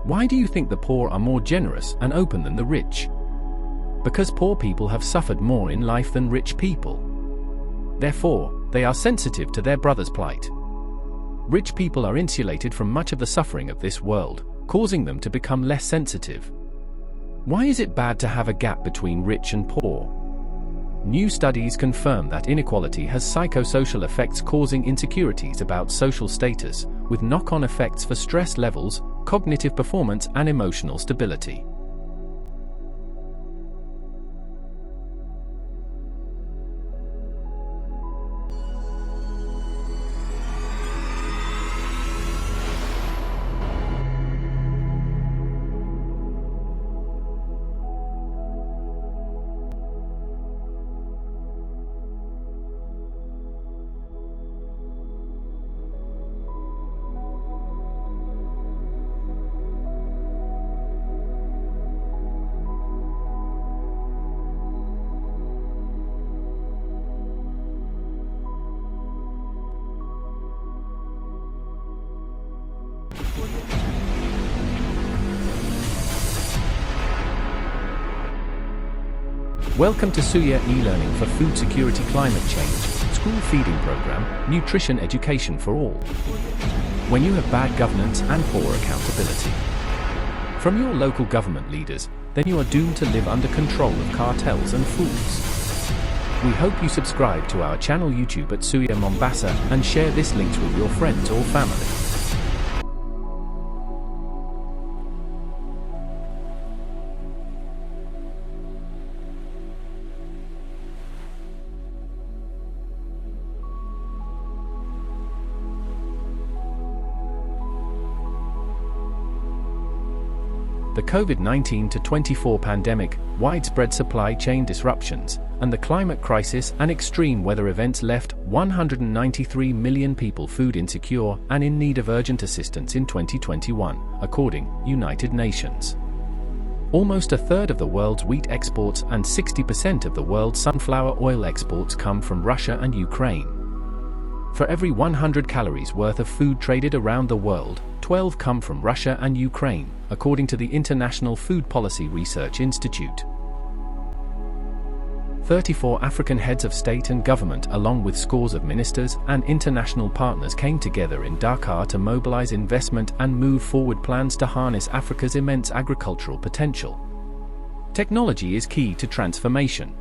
Why do you think the poor are more generous and open than the rich? Because poor people have suffered more in life than rich people. Therefore, they are sensitive to their brother's plight. Rich people are insulated from much of the suffering of this world, causing them to become less sensitive. Why is it bad to have a gap between rich and poor? New studies confirm that inequality has psychosocial effects, causing insecurities about social status, with knock-on effects for stress levels, cognitive performance, and emotional stability. Welcome to Suya e-learning for food security, climate change, school feeding program, nutrition education for all. When you have bad governance and poor accountability from your local government leaders, then you are doomed to live under control of cartels and fools. We hope you subscribe to our channel YouTube at Suya Mombasa and share this link with your friends or family. The COVID-19-24 pandemic, widespread supply chain disruptions, and the climate crisis and extreme weather events left 193 million people food insecure and in need of urgent assistance in 2021, according United Nations. Almost a third of the world's wheat exports and 60% of the world's sunflower oil exports come from Russia and Ukraine. For every 100 calories worth of food traded around the world, 12 come from Russia and Ukraine, according to the International Food Policy Research Institute. 34 African heads of state and government, along with scores of ministers and international partners, came together in Dakar to mobilize investment and move forward plans to harness Africa's immense agricultural potential. Technology is key to transformation.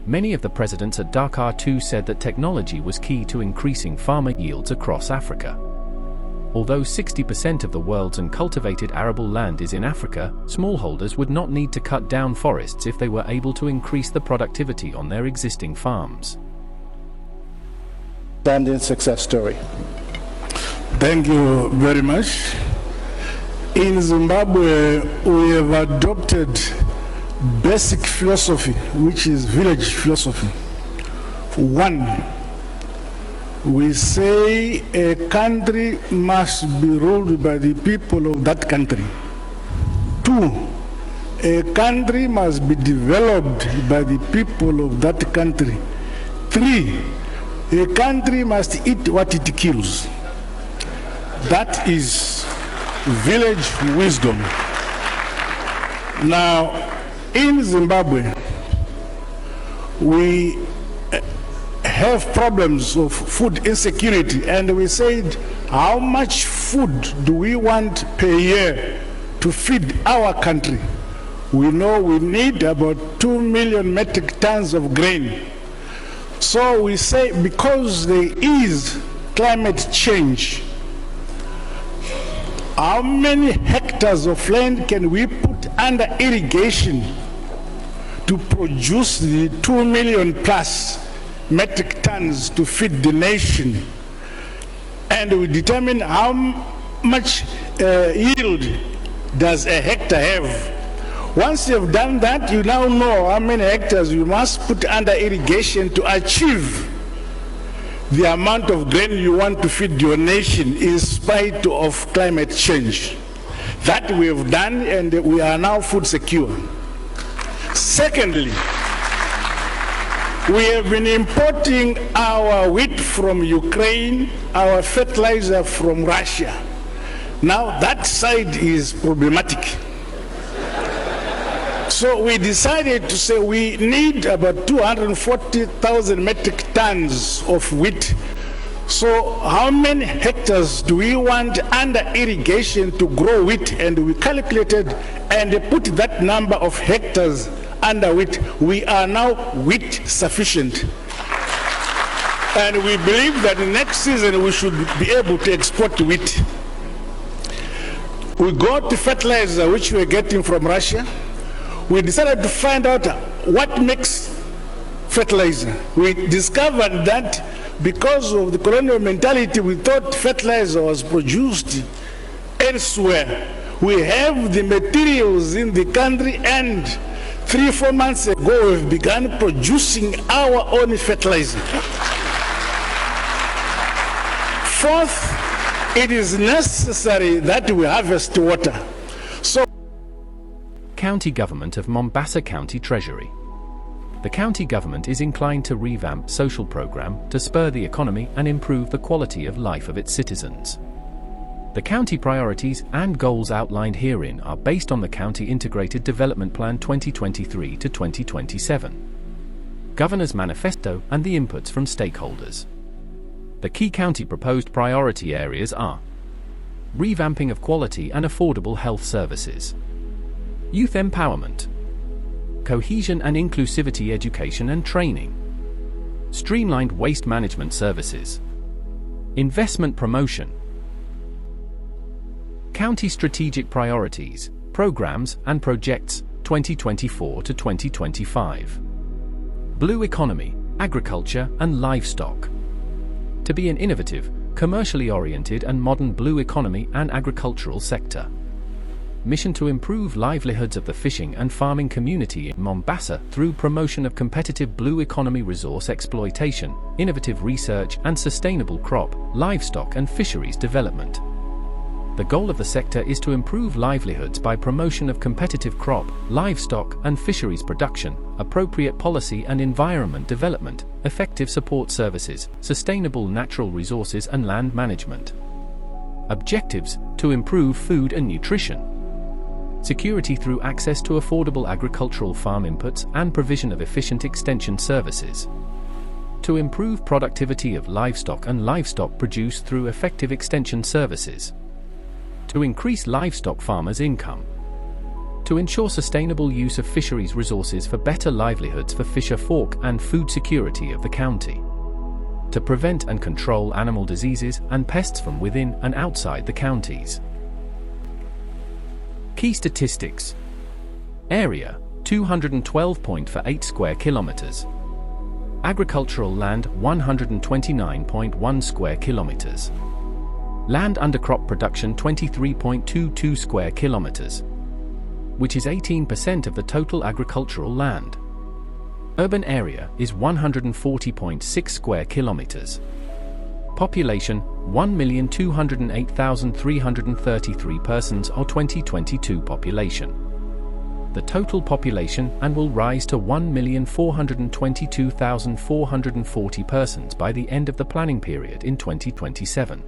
Many of the presidents at Dakar too said that technology was key to increasing farmer yields across Africa. Although 60% of the world's uncultivated arable land is in Africa, smallholders would not need to cut down forests if they were able to increase the productivity on their existing farms. Standing success story. Thank you very much. In Zimbabwe, we have adopted basic philosophy, which is village philosophy. One, we say a country must be ruled by the people of that country. Two, a country must be developed by the people of that country. Three, a country must eat what it kills. That is village wisdom. Now, in Zimbabwe, we have problems of food insecurity, and we said, how much food do we want per year to feed our country? We know we need about 2 million metric tons of grain. So we say, because there is climate change, how many hectares of land can we put under irrigation to produce the 2 million plus metric tons to feed the nation? And we determine how much yield does a hectare have. Once you've done that, you now know how many hectares you must put under irrigation to achieve the amount of grain you want to feed your nation in spite of climate change. That we have done, and we are now food secure. Secondly, we have been importing our wheat from Ukraine, our fertilizer from Russia. Now that side is problematic. So we decided to say we need about 240,000 metric tons of wheat. So how many hectares do we want under irrigation to grow wheat? And we calculated and put that number of hectares under wheat. We are now wheat sufficient. And we believe that next season we should be able to export wheat. We got the fertilizer which we are getting from Russia. We decided to find out what makes fertilizer. We discovered that because of the colonial mentality, we thought fertilizer was produced elsewhere. We have the materials in the country, and 3-4 months ago we've begun producing our own fertilizer. Fourth, it is necessary that we harvest water. So, County Government of Mombasa County Treasury. The county government is inclined to revamp social program to spur the economy and improve the quality of life of its citizens. The county priorities and goals outlined herein are based on the County Integrated Development Plan 2023 to 2027, Governor's Manifesto, and the inputs from stakeholders. The key county proposed priority areas are revamping of quality and affordable health services, youth empowerment, cohesion and inclusivity education and training, streamlined waste management services, investment promotion, county strategic priorities, programs and projects 2024 to 2025, blue economy, agriculture and livestock. To be an innovative, commercially oriented and modern blue economy and agricultural sector. Mission to improve livelihoods of the fishing and farming community in Mombasa through promotion of competitive blue economy resource exploitation, innovative research and sustainable crop, livestock and fisheries development. The goal of the sector is to improve livelihoods by promotion of competitive crop, livestock and fisheries production, appropriate policy and environment development, effective support services, sustainable natural resources and land management. Objectives: to improve food and nutrition, security through access to affordable agricultural farm inputs and provision of efficient extension services, to improve productivity of livestock and livestock produce through effective extension services, to increase livestock farmers' income, to ensure sustainable use of fisheries resources for better livelihoods for fisher folk and food security of the county, to prevent and control animal diseases and pests from within and outside the counties. Key statistics. Area, 212.48 square kilometers. Agricultural land, 129.1 square kilometers. Land under crop production, 23.22 square kilometers, which is 18% of the total agricultural land. Urban area is 140.6 square kilometers. Population, 1,208,333 persons or 2022 population. The total population and will rise to 1,422,440 persons by the end of the planning period in 2027.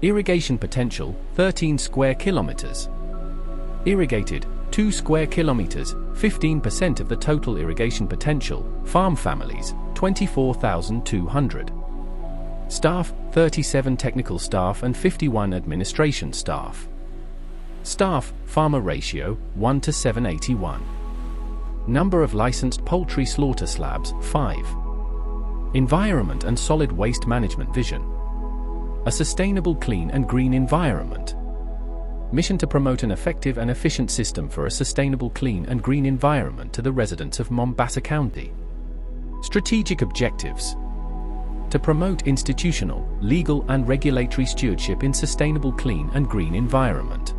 Irrigation potential, 13 square kilometers. Irrigated, 2 square kilometers, 15% of the total irrigation potential. Farm families, 24,200. Staff, 37 technical staff and 51 administration staff. Staff, farmer ratio, 1 to 781. Number of licensed poultry slaughter slabs, 5. Environment and solid waste management vision. A sustainable, clean and green environment. Mission to promote an effective and efficient system for a sustainable, clean and green environment to the residents of Mombasa County. Strategic objectives: to promote institutional, legal and regulatory stewardship in sustainable, clean and green environment.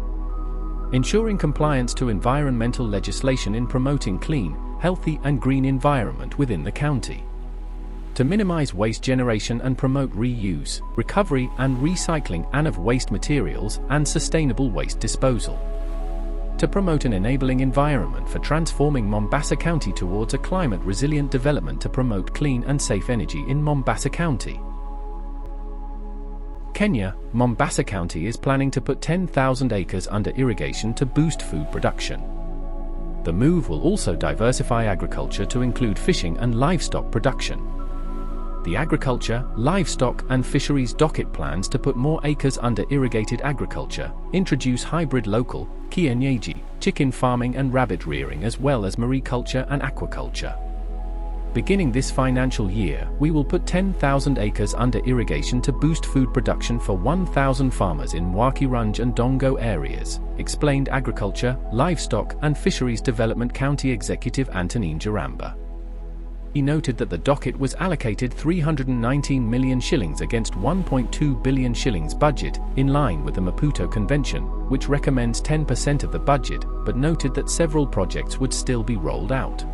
Ensuring compliance to environmental legislation in promoting clean, healthy and green environment within the county. To minimize waste generation and promote reuse, recovery and recycling of waste materials and sustainable waste disposal. To promote an enabling environment for transforming Mombasa County towards a climate-resilient development to promote clean and safe energy in Mombasa County. Kenya, Mombasa County is planning to put 10,000 acres under irrigation to boost food production. The move will also diversify agriculture to include fishing and livestock production. The Agriculture, Livestock and Fisheries docket plans to put more acres under irrigated agriculture, introduce hybrid local, kienyeji, chicken farming and rabbit rearing as well as mariculture and aquaculture. Beginning this financial year, we will put 10,000 acres under irrigation to boost food production for 1,000 farmers in Mwakiranj and Dongo areas, explained Agriculture, Livestock and Fisheries Development County Executive Antonine Jaramba. He noted that the docket was allocated 319 million shillings against 1.2 billion shillings budget, in line with the Maputo Convention, which recommends 10% of the budget, but noted that several projects would still be rolled out.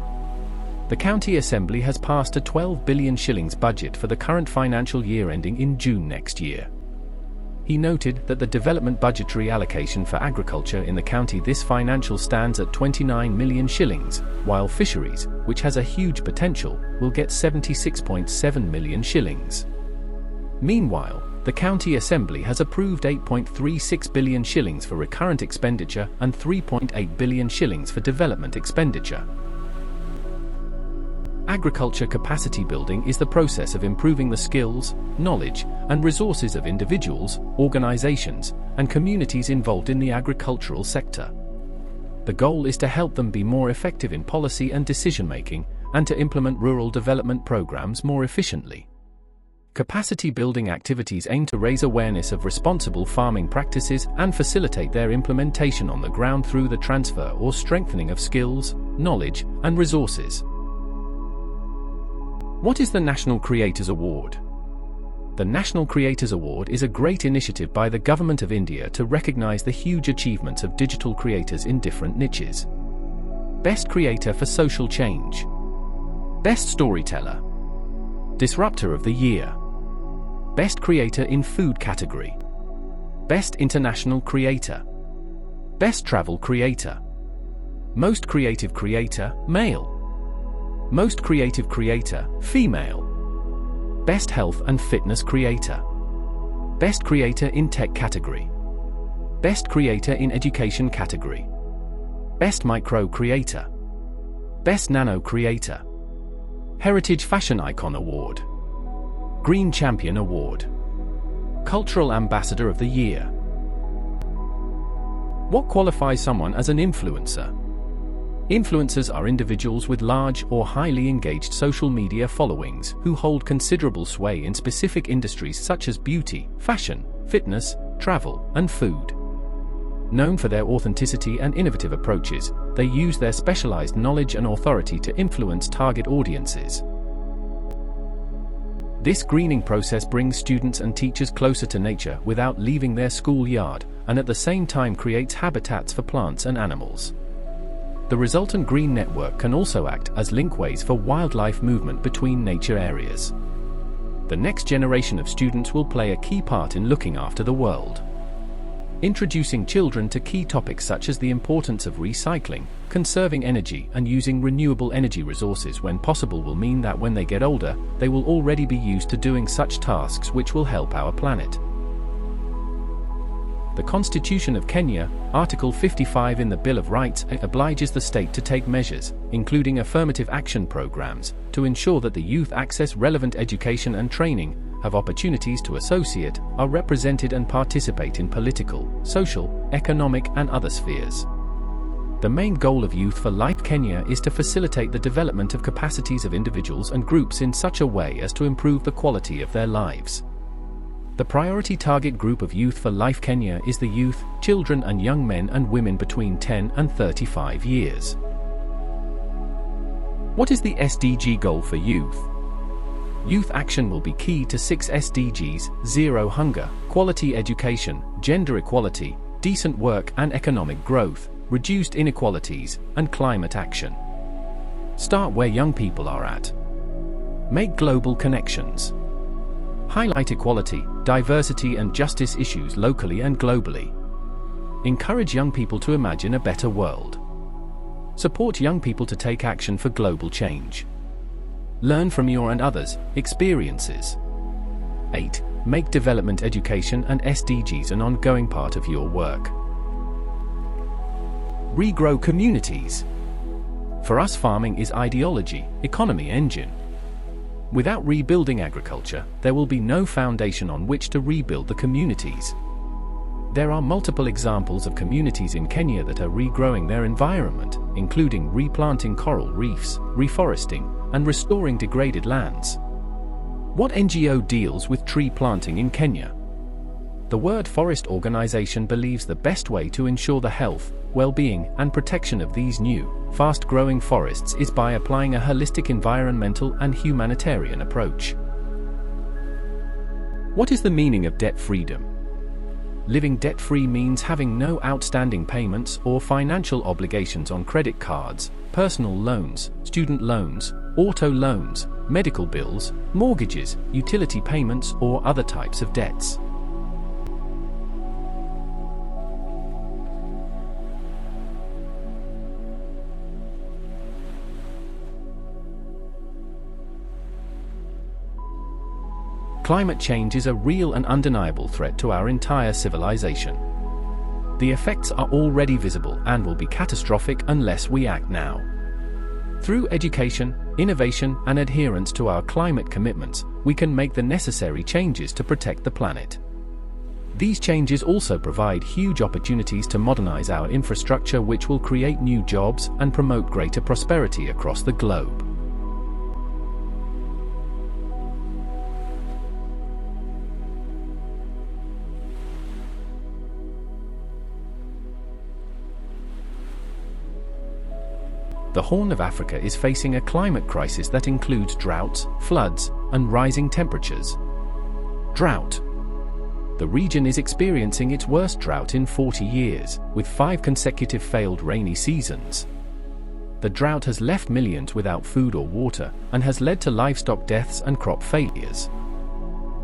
The County Assembly has passed a 12 billion shillings budget for the current financial year ending in June next year. He noted that the development budgetary allocation for agriculture in the county this financial stands at 29 million shillings, while fisheries, which has a huge potential, will get 76.7 million shillings. Meanwhile, the County Assembly has approved 8.36 billion shillings for recurrent expenditure and 3.8 billion shillings for development expenditure. Agriculture capacity building is the process of improving the skills, knowledge, and resources of individuals, organizations, and communities involved in the agricultural sector. The goal is to help them be more effective in policy and decision-making, and to implement rural development programs more efficiently. Capacity building activities aim to raise awareness of responsible farming practices and facilitate their implementation on the ground through the transfer or strengthening of skills, knowledge, and resources. What is the National Creators Award? The National Creators Award is a great initiative by the Government of India to recognize the huge achievements of digital creators in different niches. Best Creator for Social Change. Best Storyteller. Disruptor of the Year. Best Creator in Food category. Best International Creator. Best Travel Creator. Most Creative Creator, Male. Most Creative Creator, Female. Best Health and Fitness Creator. Best Creator in Tech category. Best Creator in Education category. Best Micro Creator. Best Nano Creator. Heritage Fashion Icon Award. Green Champion Award. Cultural Ambassador of the Year. What qualifies someone as an influencer? Influencers are individuals with large or highly engaged social media followings who hold considerable sway in specific industries such as beauty, fashion, fitness, travel, and food. Known for their authenticity and innovative approaches, they use their specialized knowledge and authority to influence target audiences. This greening process brings students and teachers closer to nature without leaving their schoolyard, and at the same time creates habitats for plants and animals. The resultant green network can also act as linkways for wildlife movement between nature areas. The next generation of students will play a key part in looking after the world. Introducing children to key topics such as the importance of recycling, conserving energy, and using renewable energy resources when possible will mean that when they get older, they will already be used to doing such tasks which will help our planet. The Constitution of Kenya, Article 55 in the Bill of Rights, obliges the state to take measures, including affirmative action programs, to ensure that the youth access relevant education and training, have opportunities to associate, are represented and participate in political, social, economic and other spheres. The main goal of Youth for Life Kenya is to facilitate the development of capacities of individuals and groups in such a way as to improve the quality of their lives. The priority target group of Youth for Life Kenya is the youth, children and young men and women between 10 and 35 years. What is the SDG goal for youth? Youth action will be key to 6 SDGs: zero hunger, quality education, gender equality, decent work and economic growth, reduced inequalities, and climate action. Start where young people are at. Make global connections. Highlight equality, diversity and justice issues locally and globally. Encourage young people to imagine a better world. Support young people to take action for global change. Learn from your and others' experiences. 8. Make development education and SDGs an ongoing part of your work. Regrow communities. For us, farming is ideology, economy engine. Without rebuilding agriculture, there will be no foundation on which to rebuild the communities. There are multiple examples of communities in Kenya that are regrowing their environment, including replanting coral reefs, reforesting, and restoring degraded lands. What NGO deals with tree planting in Kenya? The World Forest Organization believes the best way to ensure the health, well-being, and protection of these new, fast-growing forests is by applying a holistic environmental and humanitarian approach. What is the meaning of debt freedom? Living debt-free means having no outstanding payments or financial obligations on credit cards, personal loans, student loans, auto loans, medical bills, mortgages, utility payments, or other types of debts. Climate change is a real and undeniable threat to our entire civilization. The effects are already visible and will be catastrophic unless we act now. Through education, innovation, and adherence to our climate commitments, we can make the necessary changes to protect the planet. These changes also provide huge opportunities to modernize our infrastructure, which will create new jobs and promote greater prosperity across the globe. The Horn of Africa is facing a climate crisis that includes droughts, floods, and rising temperatures. Drought. The region is experiencing its worst drought in 40 years, with 5 consecutive failed rainy seasons. The drought has left millions without food or water, and has led to livestock deaths and crop failures.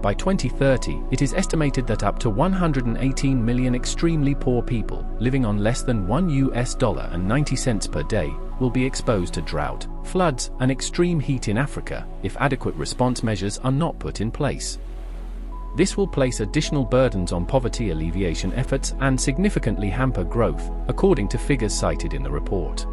By 2030, it is estimated that up to 118 million extremely poor people, living on less than $1.90 per day, will be exposed to drought, floods, and extreme heat in Africa, if adequate response measures are not put in place. This will place additional burdens on poverty alleviation efforts and significantly hamper growth, according to figures cited in the report.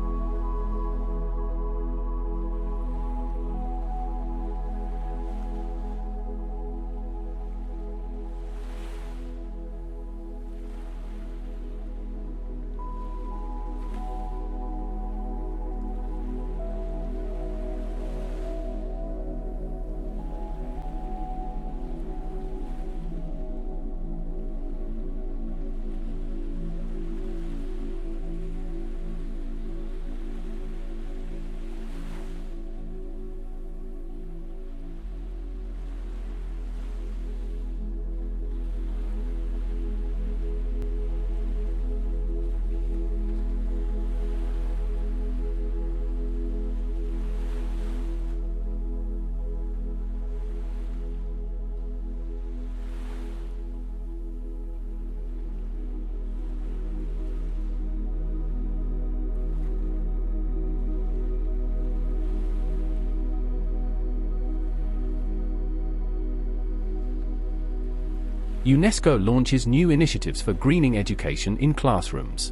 UNESCO launches new initiatives for greening education in classrooms.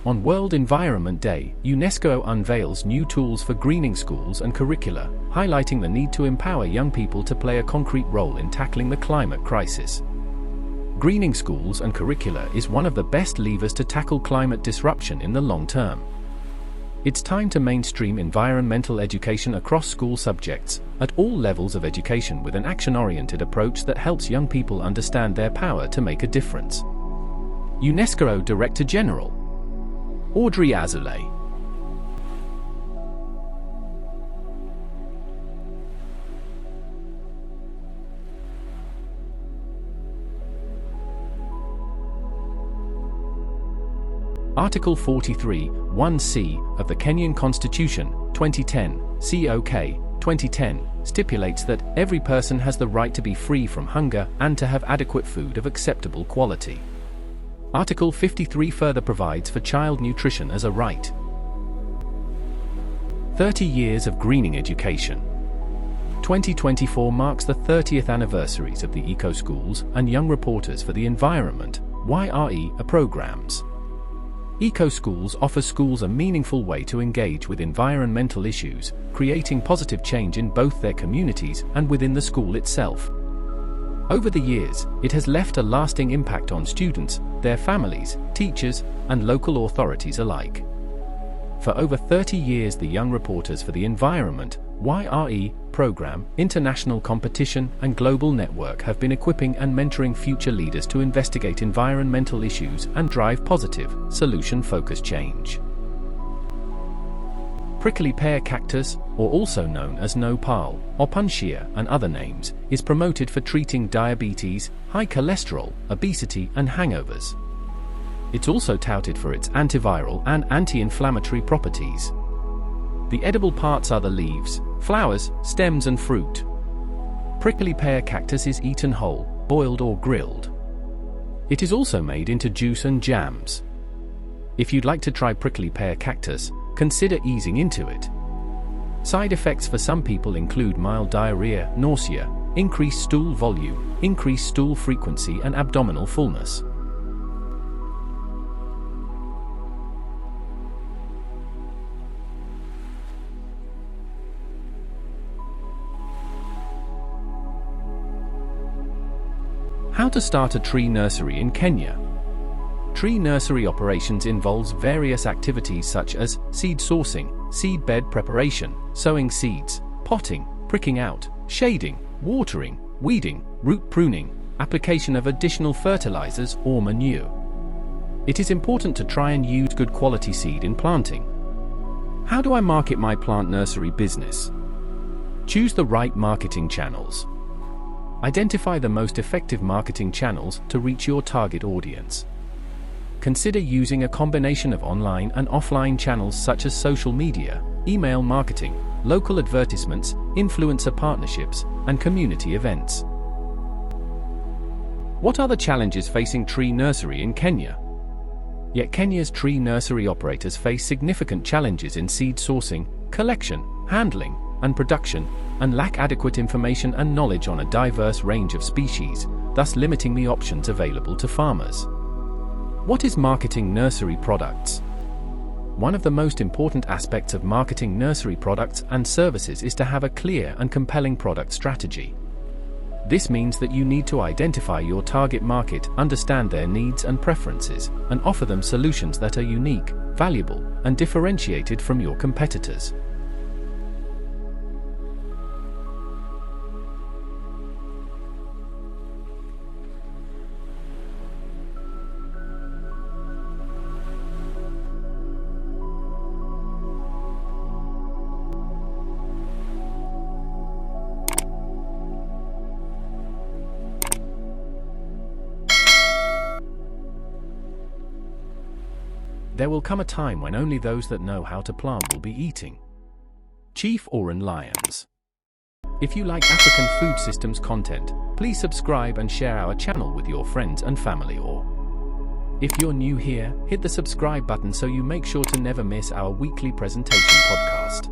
On World Environment Day, UNESCO unveils new tools for greening schools and curricula, highlighting the need to empower young people to play a concrete role in tackling the climate crisis. Greening schools and curricula is one of the best levers to tackle climate disruption in the long term. It's time to mainstream environmental education across school subjects, at all levels of education, with an action-oriented approach that helps young people understand their power to make a difference. UNESCO Director General Audrey Azoulay. Article 43, 1c, of the Kenyan Constitution, 2010, COK, 2010, stipulates that every person has the right to be free from hunger and to have adequate food of acceptable quality. Article 53 further provides for child nutrition as a right. 30 years of greening education. 2024 marks the 30th anniversaries of the Eco Schools and Young Reporters for the Environment (YRE) programs. Eco Schools offer schools a meaningful way to engage with environmental issues, creating positive change in both their communities and within the school itself. Over the years, it has left a lasting impact on students, their families, teachers, and local authorities alike. For over 30 years, the Young Reporters for the Environment (YRE) program, international competition, and global network have been equipping and mentoring future leaders to investigate environmental issues and drive positive, solution-focused change. Prickly pear cactus, or also known as nopal, or punshia and other names, is promoted for treating diabetes, high cholesterol, obesity, and hangovers. It's also touted for its antiviral and anti-inflammatory properties. The edible parts are the leaves, flowers, stems, and fruit. Prickly pear cactus is eaten whole, boiled or grilled. It is also made into juice and jams. If you'd like to try prickly pear cactus, consider easing into it. Side effects for some people include mild diarrhea, nausea, increased stool volume, increased stool frequency, and abdominal fullness. How to start a tree nursery in Kenya. Tree nursery operations involves various activities such as seed sourcing, seed bed preparation, sowing seeds, potting, pricking out, shading, watering, weeding, root pruning, application of additional fertilizers or manure. It is important to try and use good quality seed in planting. How do I market my plant nursery business? Choose the right marketing channels. Identify the most effective marketing channels to reach your target audience. Consider using a combination of online and offline channels such as social media, email marketing, local advertisements, influencer partnerships, and community events. What are the challenges facing tree nursery in Kenya? Yet Kenya's tree nursery operators face significant challenges in seed sourcing, collection, handling, and production, and lack adequate information and knowledge on a diverse range of species, thus limiting the options available to farmers. What is marketing nursery products? One of the most important aspects of marketing nursery products and services is to have a clear and compelling product strategy. This means that you need to identify your target market, understand their needs and preferences, and offer them solutions that are unique, valuable, and differentiated from your competitors. There will come a time when only those that know how to plant will be eating. Chief Oran Lions. If you like African food systems content, please subscribe and share our channel with your friends and family, or if you're new here, hit the subscribe button so you make sure to never miss our weekly presentation podcast.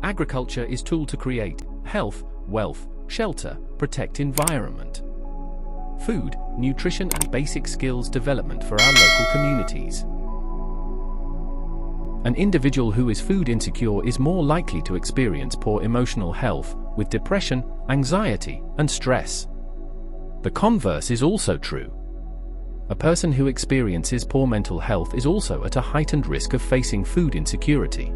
Agriculture is tool to create health, wealth, shelter, protect environment, food, nutrition and basic skills development for our local communities. An individual who is food insecure is more likely to experience poor emotional health, with depression, anxiety, and stress. The converse is also true. A person who experiences poor mental health is also at a heightened risk of facing food insecurity.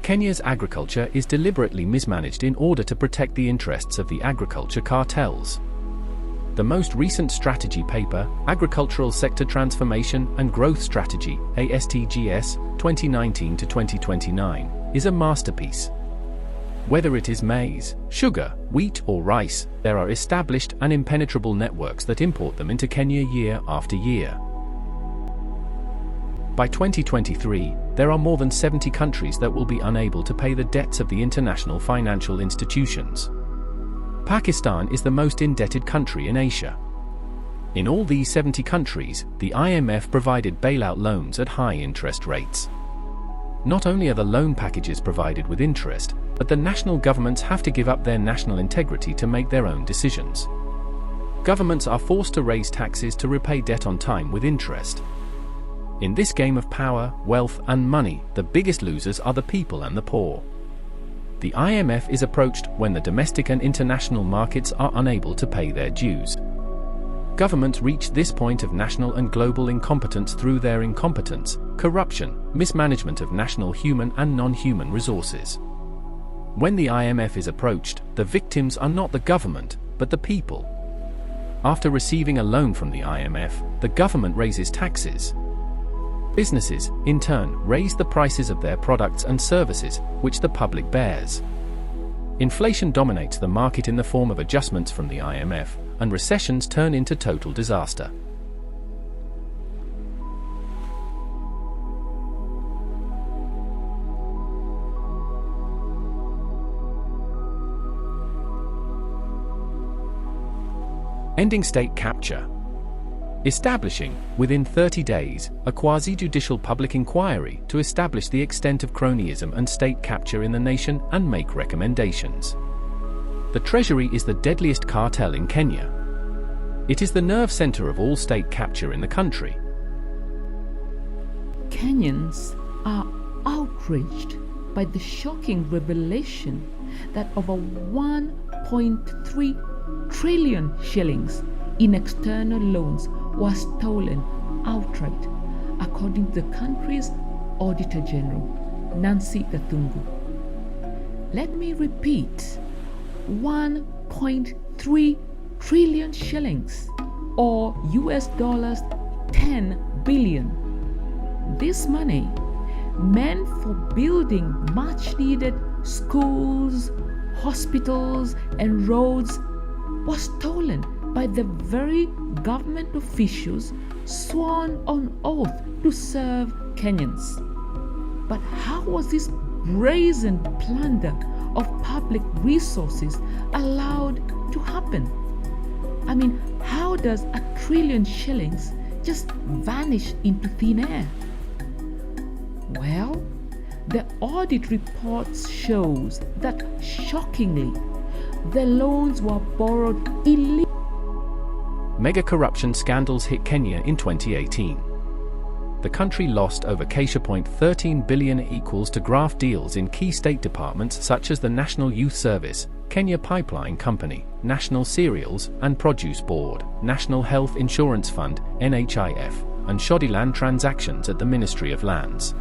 Kenya's agriculture is deliberately mismanaged in order to protect the interests of the agriculture cartels. The most recent strategy paper, Agricultural Sector Transformation and Growth Strategy, ASTGS, 2019 to 2029, is a masterpiece. Whether it is maize, sugar, wheat or rice, there are established and impenetrable networks that import them into Kenya year after year. By 2023, there are more than 70 countries that will be unable to pay the debts of the international financial institutions. Pakistan is the most indebted country in Asia. In all these 70 countries, the IMF provided bailout loans at high interest rates. Not only are the loan packages provided with interest, but the national governments have to give up their national integrity to make their own decisions. Governments are forced to raise taxes to repay debt on time with interest. In this game of power, wealth, and money, the biggest losers are the people and the poor. The IMF is approached when the domestic and international markets are unable to pay their dues. Governments reach this point of national and global incompetence through their incompetence, corruption, mismanagement of national human and non-human resources. When the IMF is approached, the victims are not the government, but the people. After receiving a loan from the IMF, the government raises taxes. Businesses, in turn, raise the prices of their products and services, which the public bears. Inflation dominates the market in the form of adjustments from the IMF, and recessions turn into total disaster. Ending state capture. Establishing, within 30 days, a quasi-judicial public inquiry to establish the extent of cronyism and state capture in the nation and make recommendations. The Treasury is the deadliest cartel in Kenya. It is the nerve center of all state capture in the country. Kenyans are outraged by the shocking revelation that over 1.3 trillion shillings in external loans was stolen outright, according to the country's Auditor General, Nancy Gathungu. Let me repeat, 1.3 trillion shillings, or US dollars 10 billion. This money, meant for building much-needed schools, hospitals, and roads, was stolen by the very government officials sworn on oath to serve Kenyans. But how was this brazen plunder of public resources allowed to happen? I mean, how does 1 trillion shillings just vanish into thin air? Well, the audit reports shows that, shockingly, the loans were borrowed illegally. Mega corruption scandals hit Kenya in 2018. The country lost over $13 billion equals to graft deals in key state departments such as the National Youth Service, Kenya Pipeline Company, National Cereals and Produce Board, National Health Insurance Fund, NHIF, and shoddy land transactions at the Ministry of Lands.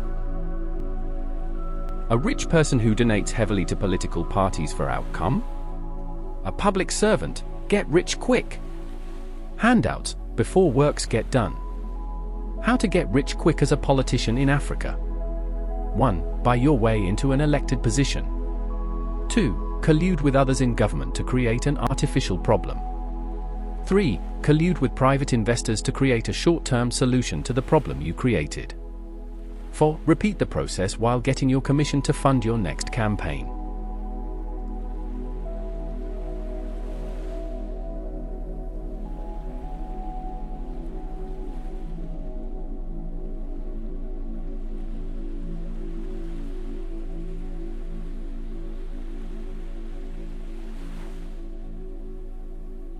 A rich person who donates heavily to political parties for outcome? A public servant, get rich quick. Handouts, before works get done. How to get rich quick as a politician in Africa. 1. Buy your way into an elected position. 2. Collude with others in government to create an artificial problem. 3. Collude with private investors to create a short-term solution to the problem you created. 4. Repeat the process while getting your commission to fund your next campaign.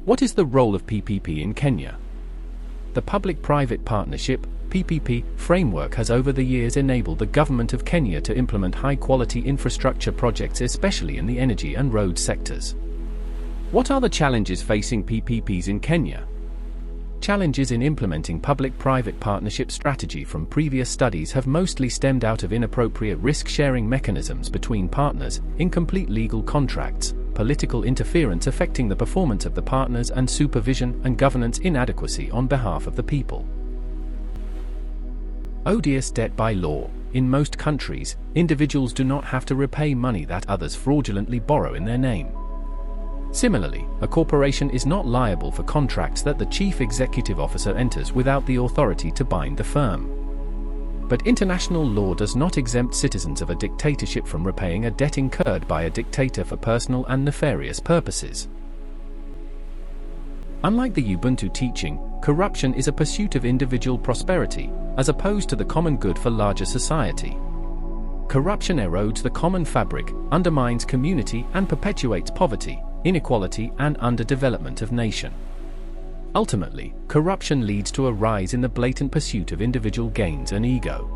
What is the role of PPP in Kenya? The Public-Private Partnership (PPP) framework has over the years enabled the government of Kenya to implement high-quality infrastructure projects, especially in the energy and road sectors. What are the challenges facing PPPs in Kenya? Challenges in implementing public-private partnership strategy from previous studies have mostly stemmed out of inappropriate risk-sharing mechanisms between partners, incomplete legal contracts, political interference affecting the performance of the partners, and supervision and governance inadequacy on behalf of the people. Odious debt by law. In most countries, individuals do not have to repay money that others fraudulently borrow in their name. Similarly, a corporation is not liable for contracts that the chief executive officer enters without the authority to bind the firm. But international law does not exempt citizens of a dictatorship from repaying a debt incurred by a dictator for personal and nefarious purposes. Unlike the Ubuntu teaching, corruption is a pursuit of individual prosperity, as opposed to the common good for larger society. Corruption erodes the common fabric, undermines community, and perpetuates poverty, inequality, and underdevelopment of nation. Ultimately, corruption leads to a rise in the blatant pursuit of individual gains and ego.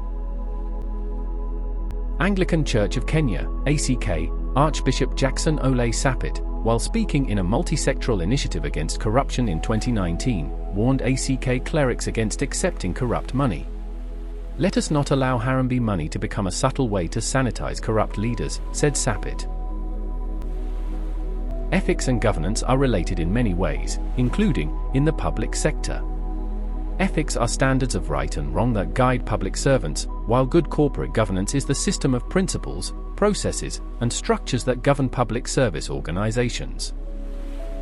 Anglican Church of Kenya, ACK, Archbishop Jackson Ole Sapit, while speaking in a multi-sectoral initiative against corruption in 2019, warned ACK clerics against accepting corrupt money. "Let us not allow Harambee money to become a subtle way to sanitize corrupt leaders," said Sapit. Ethics and governance are related in many ways, including in the public sector. Ethics are standards of right and wrong that guide public servants, while good corporate governance is the system of principles, processes, and structures that govern public service organizations.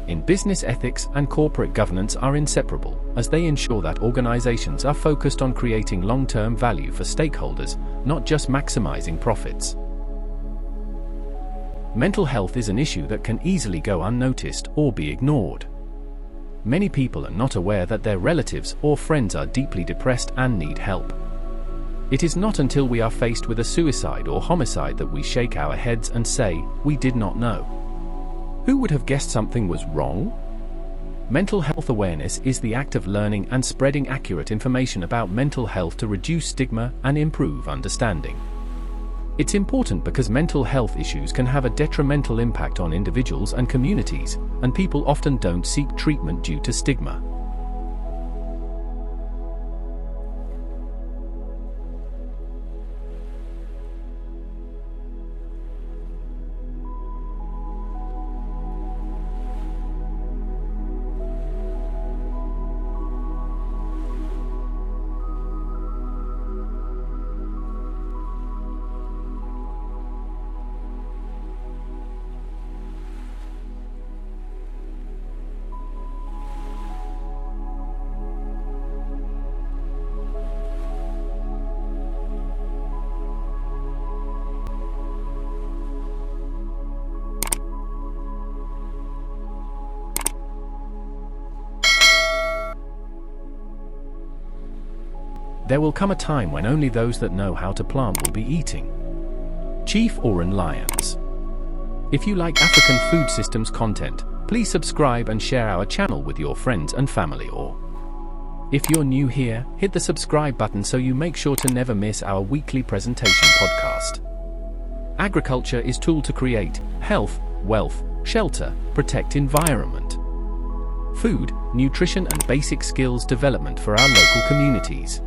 In business, ethics and corporate governance are inseparable, as they ensure that organizations are focused on creating long-term value for stakeholders, not just maximizing profits. Mental health is an issue that can easily go unnoticed or be ignored. Many people are not aware that their relatives or friends are deeply depressed and need help. It is not until we are faced with a suicide or homicide that we shake our heads and say, "We did not know. Who would have guessed something was wrong?" Mental health awareness is the act of learning and spreading accurate information about mental health to reduce stigma and improve understanding. It's important because mental health issues can have a detrimental impact on individuals and communities, and people often don't seek treatment due to stigma. There will come a time when only those that know how to plant will be eating. Chief Oran Lions. If you like African food systems content, please subscribe and share our channel with your friends and family. Or if you're new here, hit the subscribe button so you make sure to never miss our weekly presentation podcast. Agriculture is tool to create health, wealth, shelter, protect environment, food, nutrition and basic skills development for our local communities.